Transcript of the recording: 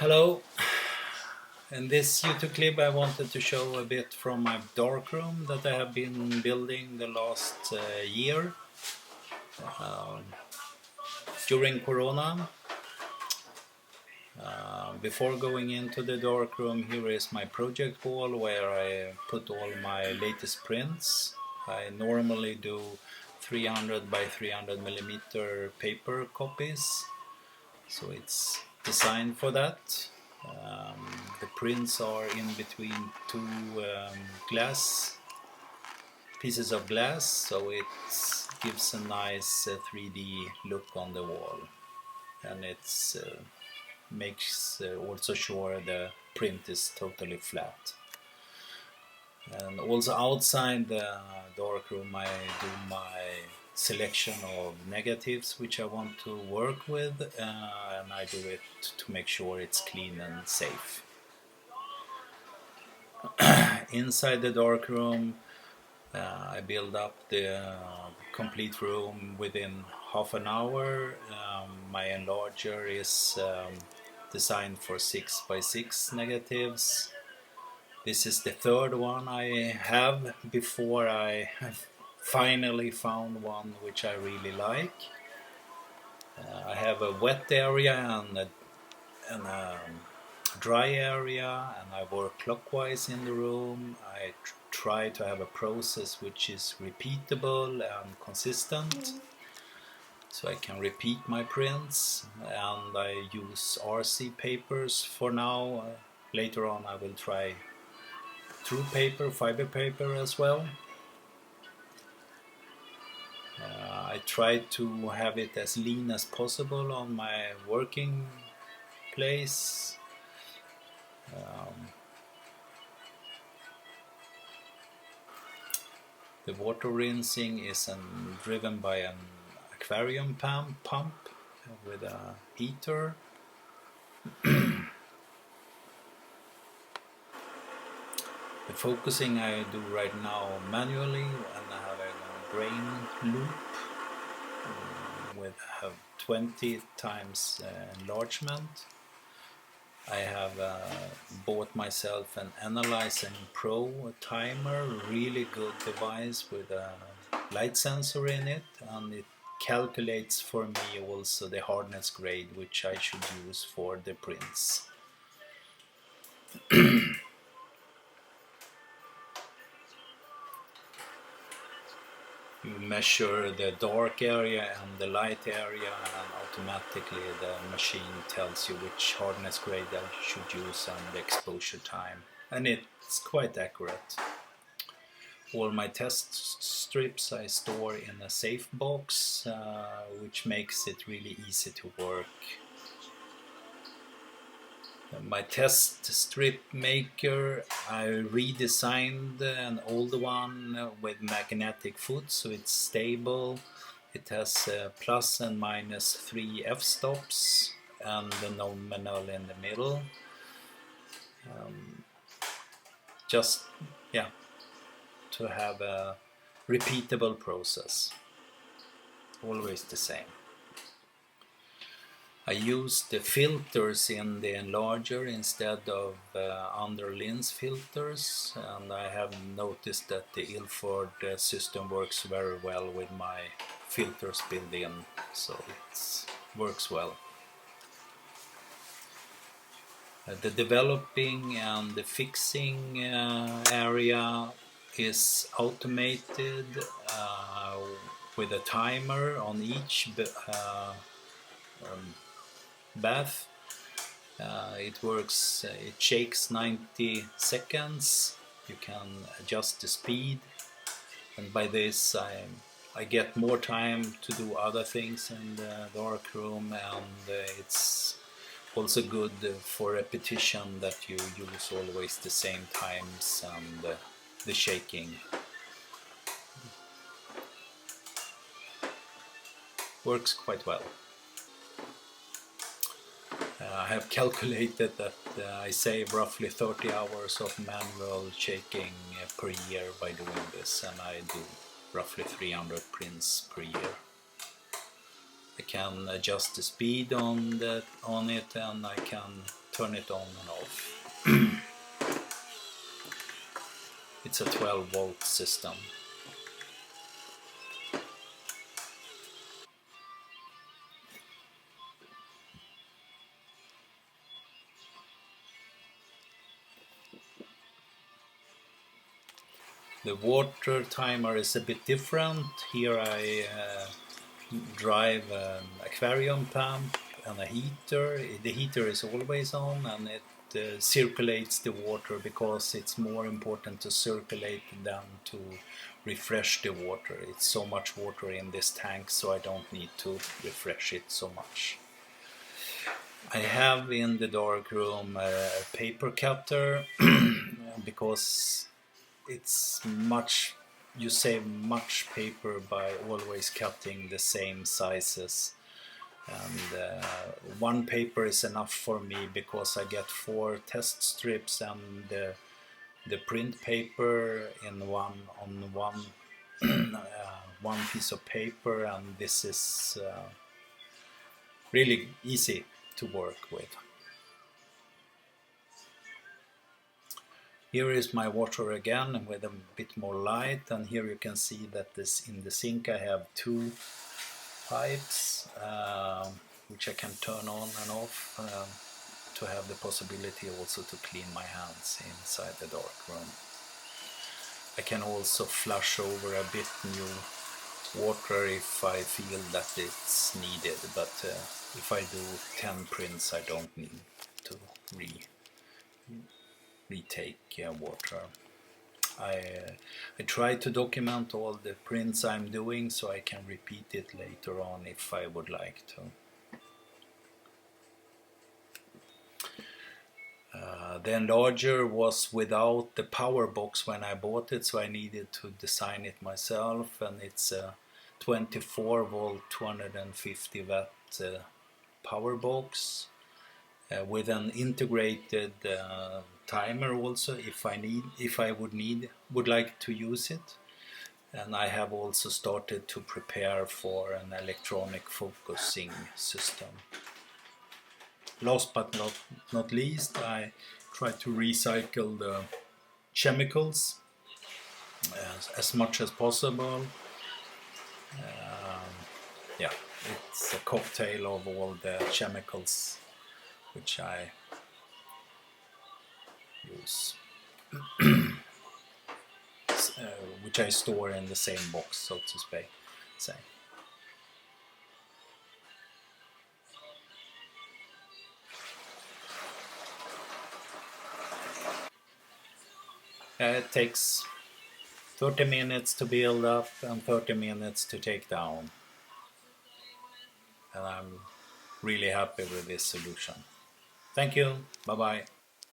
Hello. In this YouTube clip I wanted to show a bit from my darkroom that I have been building the last year during Corona. Before going into the darkroom, here is my project wall where I put all my latest prints. I normally do 300 by 300 millimeter paper copies, so it's designed for that. The prints are in between two glass pieces of glass, so it gives a nice 3D look on the wall, and it's makes also sure the print is totally flat. And also outside the darkroom I do my selection of negatives which I want to work with, and I do it to make sure it's clean and safe. Inside the darkroom I build up the complete room within half an hour. My enlarger is designed for 6 by 6 negatives. This is the third one I have before I have finally found one which I really like. I have a wet area and a dry area, and I work clockwise in the room. I try to have a process which is repeatable and consistent, so I can repeat my prints, and I use RC papers for now. Later on I will try true paper, fiber paper as well. I try to have it as lean as possible on my working place. The water rinsing is driven by an aquarium pump with a heater. The focusing I do right now manually, and I have a grain loop with 20 times enlargement. I have bought myself an Analyzing Pro timer, really good device with a light sensor in it, and it calculates for me also the hardness grade which I should use for the prints. You measure the dark area and the light area, and automatically the machine tells you which hardness grade I should use and the exposure time, and it's quite accurate. All my test strips I store in a safe box, which makes it really easy to work. My test strip maker, I redesigned an old one with magnetic foot, so it's stable. It has plus and minus 3 f-stops and the nominal in the middle. Just to have a repeatable process, always the same. I use the filters in the enlarger instead of under lens filters, and I have noticed that the Ilford system works very well with my filters built in, so it works well. The developing and the fixing area is automated with a timer on each bath. It works, it shakes 90 seconds. You can adjust the speed, and by this I get more time to do other things in the darkroom, and it's also good for repetition that you use always the same times and the shaking. Works quite well. I have calculated that I save roughly 30 hours of manual shaking per year by doing this, and I do roughly 300 prints per year. I can adjust the speed on it, and I can turn it on and off. It's a 12-volt system. The water timer is a bit different. Here I drive an aquarium pump and a heater. The heater is always on, and it circulates the water because it's more important to circulate than to refresh the water. It's so much water in this tank, so I don't need to refresh it so much. I have in the darkroom a paper cutter because it's much, you save much paper by always cutting the same sizes, and one paper is enough for me because I get 4 test strips and the print paper in one piece of paper, and this is really easy to work with. Here is my washer again with a bit more light, and here you can see that this in the sink I have 2 pipes which I can turn on and off to have the possibility also to clean my hands inside the darkroom. I can also flush over a bit new water if I feel that it's needed, but if I do 10 prints I don't need to retake water. I try to document all the prints I'm doing so I can repeat it later on if I would like to. The enlarger was without the power box when I bought it, so I needed to design it myself, and it's a 24 volt 250 watt power box with an integrated timer also if I would like to use it. And I have also started to prepare for an electronic focusing system. Last but not least, I try to recycle the chemicals as much as possible. Yeah, it's a cocktail of all the chemicals which I use, which I store in the same box, so to say. It takes 30 minutes to build up and 30 minutes to take down. And I'm really happy with this solution. Thank you. Bye bye.